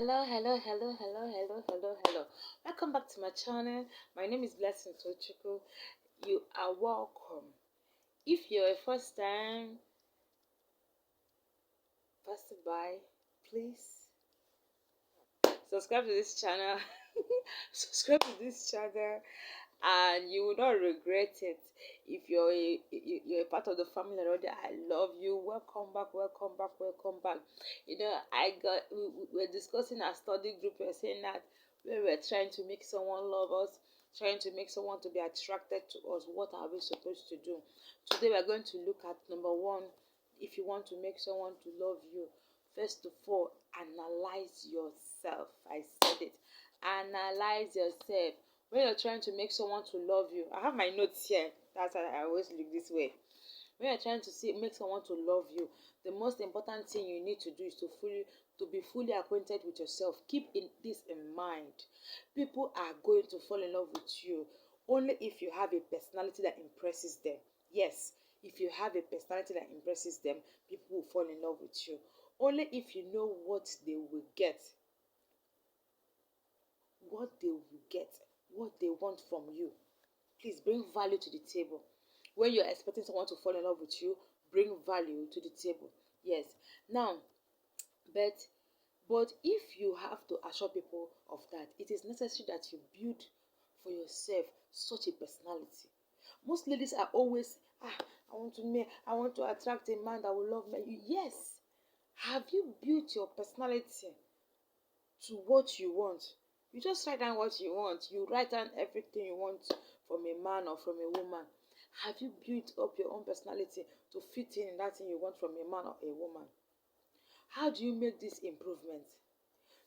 Hello. Welcome back to my channel. My name is Blessing Tochukwu. You are welcome. If you're a first time passing by, please subscribe to this channel. Subscribe to this channel, and you will not regret it. If you're a part of the family already, I love you. Welcome back. We're discussing our study group. We're saying that we're trying to make someone love us, trying to make someone to be attracted to us. What are we supposed to do? Today we're going to look at number one. If you want to make someone to love you, first of all, analyze yourself. I said it. Analyze yourself. When you're trying to make someone to love you, I have my notes here. That's why I always look this way. When you're trying to make someone to love you, the most important thing you need to do is to be fully acquainted with yourself. Keep this in mind. People are going to fall in love with you only if you have a personality that impresses them. Yes, if you have a personality that impresses them, people will fall in love with you. Only if you know what they will get, what they want from you. Please bring value to the table. When you're expecting someone to fall in love with you, bring value to the table. Yes. Now, but if you have to assure people of that, it is necessary that you build for yourself such a personality. Most ladies are always, I want to attract a man that will love me. Yes. Have you built your personality to what you want? You just write down what you want. You write down everything you want from a man or from a woman. Have you built up your own personality to fit in that thing you want from a man or a woman? How do you make this improvement?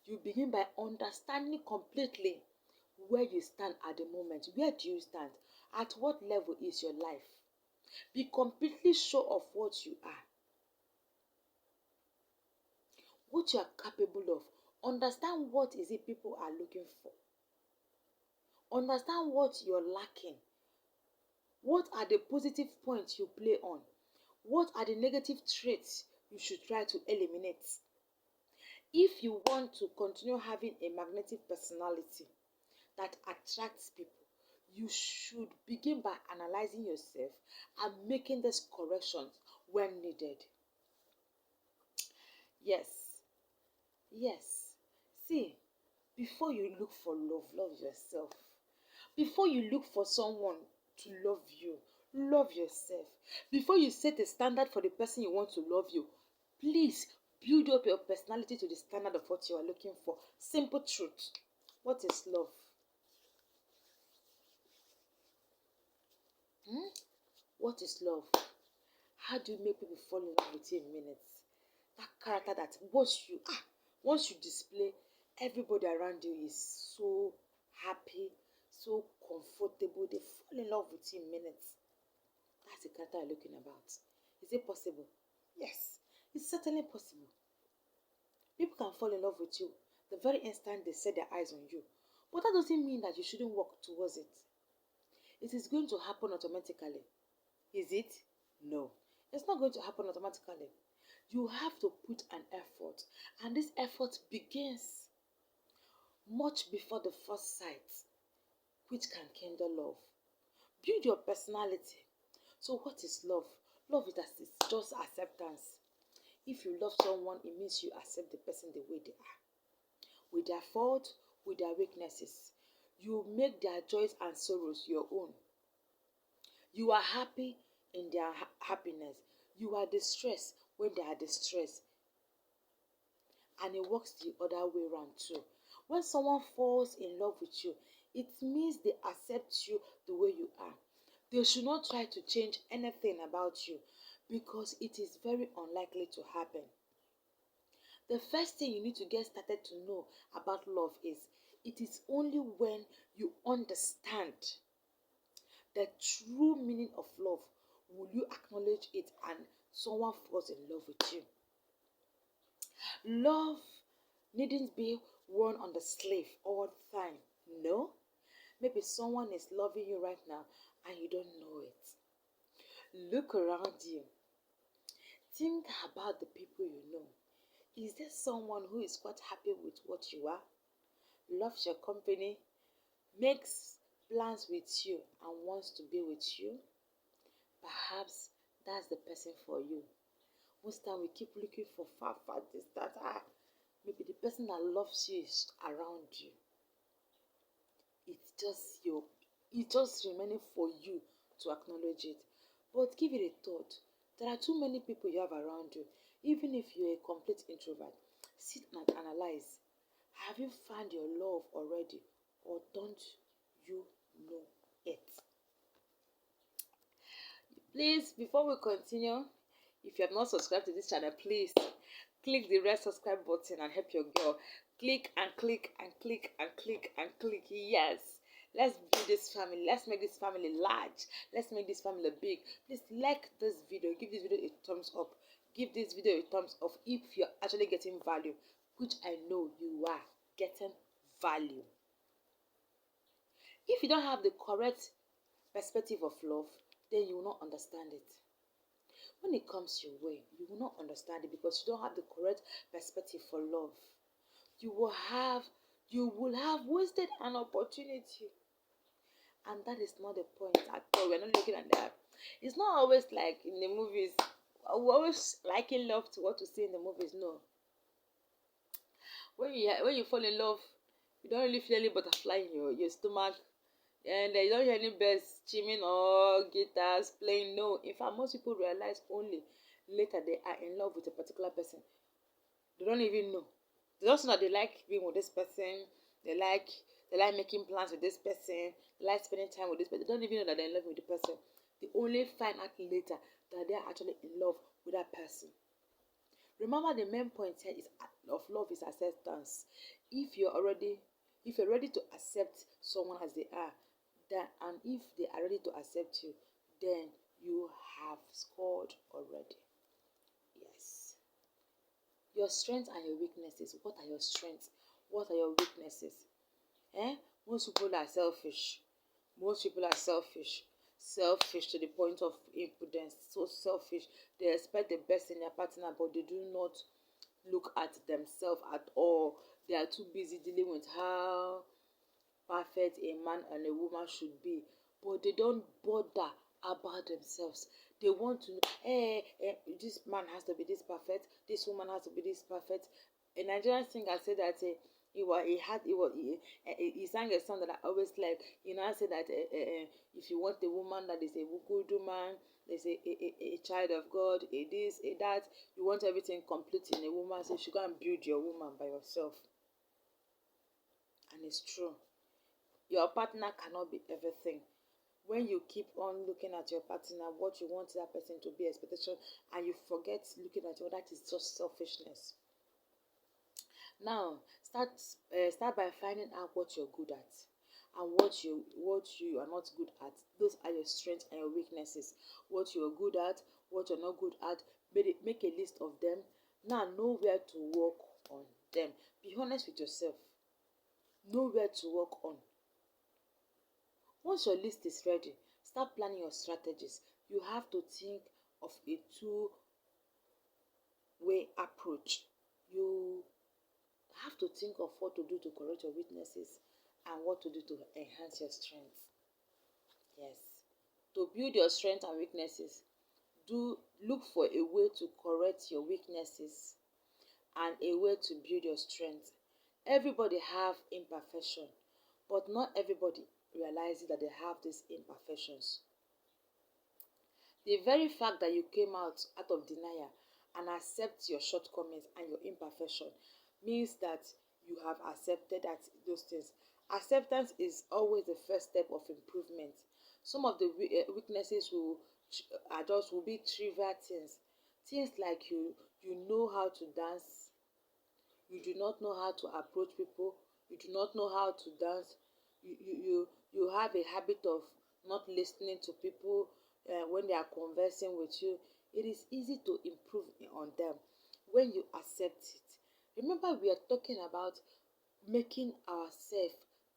You begin by understanding completely where you stand at the moment. Where do you stand? At what level is your life? Be completely sure of what you are, what you are capable of. Understand what is it people are looking for. Understand what you're lacking. What are the positive points you play on? What are the negative traits you should try to eliminate? If you want to continue having a magnetic personality that attracts people, you should begin by analyzing yourself and making these corrections when needed. Yes. See, before you look for love yourself. Before you look for someone to love yourself. Before you set a standard for the person you want to love you, please build up your personality to the standard of what you are looking for. Simple truth. What is love? What is love? How do you make people fall in love with you in minutes? That character that once you display, everybody around you is so happy, so comfortable. They fall in love with you in minutes. That's the character I'm looking about. Is it possible? Yes, it's certainly possible. People can fall in love with you the very instant they set their eyes on you. But that doesn't mean that you shouldn't work towards it. It is going to happen automatically. Is it? No. It's not going to happen automatically. You have to put an effort, and this effort begins much before the first sight, which can kindle love. Build your personality. So what is love? Love is just acceptance. If you love someone, it means you accept the person the way they are, with their faults, with their weaknesses. You make their joys and sorrows your own. You are happy in their happiness. You are distressed when they are distressed. And it works the other way around too. When someone falls in love with you, it means they accept you the way you are. They should not try to change anything about you because it is very unlikely to happen. The first thing you need to get started to know about love is it is only when you understand the true meaning of love will you acknowledge it and someone falls in love with you. Love needn't be worn on the sleeve all the time. No. Maybe someone is loving you right now and you don't know it. Look around you. Think about the people you know. Is there someone who is quite happy with what you are, loves your company, makes plans with you, and wants to be with you? Perhaps that's the person for you. Most time we keep looking for far, far distance. Maybe the person that loves you is around you. It's just your, it's just remaining for you to acknowledge it. But give it a thought. There are too many people you have around you. Even if you're a complete introvert, sit and analyze. Have you found your love already, or don't you know it? Please, before we continue, if you have not subscribed to this channel, please click the red subscribe button and help your girl. Click and click and click and click and click. Yes. Let's build this family. Let's make this family large. Let's make this family big. Please like this video. Give this video a thumbs up. Give this video a thumbs up if you're actually getting value, which I know you are getting value. If you don't have the correct perspective of love, then you will not understand it. When it comes your way, you will not understand it because you don't have the correct perspective for love. You will have wasted an opportunity. And that is not the point at all. We're not looking at that. It's not always like in the movies. We're always liking love to what to see in the movies. No. When you fall in love, you don't really feel any butterfly in your stomach, and you don't hear any birds chiming or guitars playing. No. In fact, most people realize only later they are in love with a particular person. They don't even know. They just know that they like being with this person. They like making plans with this person. They like spending time with this person. They don't even know that they're in love with the person. They only find out later that they are actually in love with that person. Remember, the main point here is of love is acceptance. If you're ready to accept someone as they are, and if they are ready to accept you, then you have scored already. Yes. Your strengths and your weaknesses. What are your strengths? What are your weaknesses? Most people are selfish. Most people are selfish. Selfish to the point of impudence. So selfish. They expect the best in their partner, but they do not look at themselves at all. They are too busy dealing with how perfect a man and a woman should be, but they don't bother about themselves. They want to know, this man has to be this perfect, this woman has to be this perfect. A Nigerian singer said that he sang a song that I always like. I said that if you want a woman that is a good woman, there's a child of God, a this, a that, you want everything complete in a woman, so you should go and build your woman by yourself. And it's true. Your partner cannot be everything. When you keep on looking at your partner, what you want that person to be, expectation, and you forget looking at you, that is just selfishness. Now, start by finding out what you're good at and what you are not good at. Those are your strengths and your weaknesses. What you are good at, what you're not good at. Make a list of them. Now, know where to work on them. Be honest with yourself. Know where to work on. Once your list is ready, start planning your strategies. You have to think of a two-way approach. You have to think of what to do to correct your weaknesses and what to do to enhance your strengths. Yes. To build your strengths and weaknesses, look for a way to correct your weaknesses and a way to build your strength. Everybody have imperfection, but not everybody realizes that they have these imperfections. The very fact that you came out of denial and accept your shortcomings and your imperfection means that you have accepted that those things. Acceptance is always the first step of improvement. Some of the weaknesses will be trivial things. Things like you know how to dance, you do not know how to approach people, you do not know how to dance, you have a habit of not listening to people when they are conversing with you. It is easy to improve on them when you accept it. Remember, we are talking about making ourselves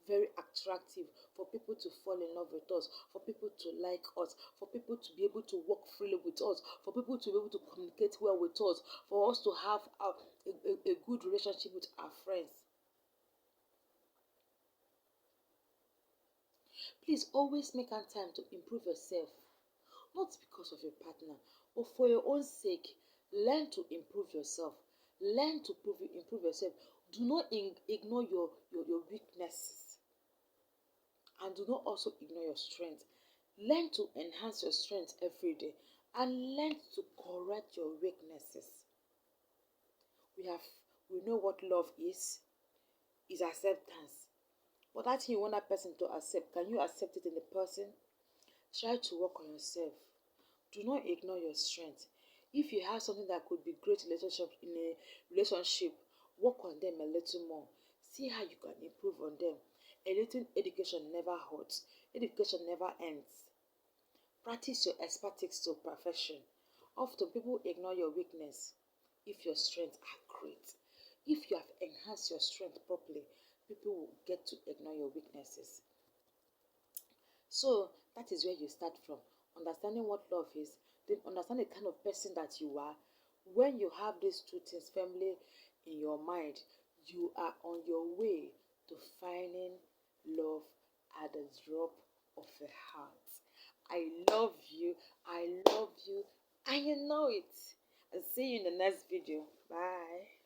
very attractive for people to fall in love with us, for people to like us, for people to be able to work freely with us, for people to be able to communicate well with us, for us to have a good relationship with our friends. Please always make time to improve yourself, not because of your partner, but for your own sake. Learn to improve yourself. Learn to improve yourself. Do not ignore your weaknesses, and do not also ignore your strength. Learn to enhance your strength every day, and learn to correct your weaknesses. We have we know what love is acceptance. But that thing you want that person to accept, can you accept it in the person? Try to work on yourself. Do not ignore your strength. If you have something that could be great relationship, work on them a little more. See how you can improve on them. A little education never hurts. Education never ends. Practice your expertise to perfection. Often people ignore your weakness if your strengths are great. If you have enhanced your strength properly, people will get to ignore your weaknesses. So that is where you start from. Understanding what love is, then understand the kind of person that you are. When you have these two things firmly in your mind, you are on your way to finding love at the drop of a hat. I love you. I love you. And you know it. I'll see you in the next video. Bye.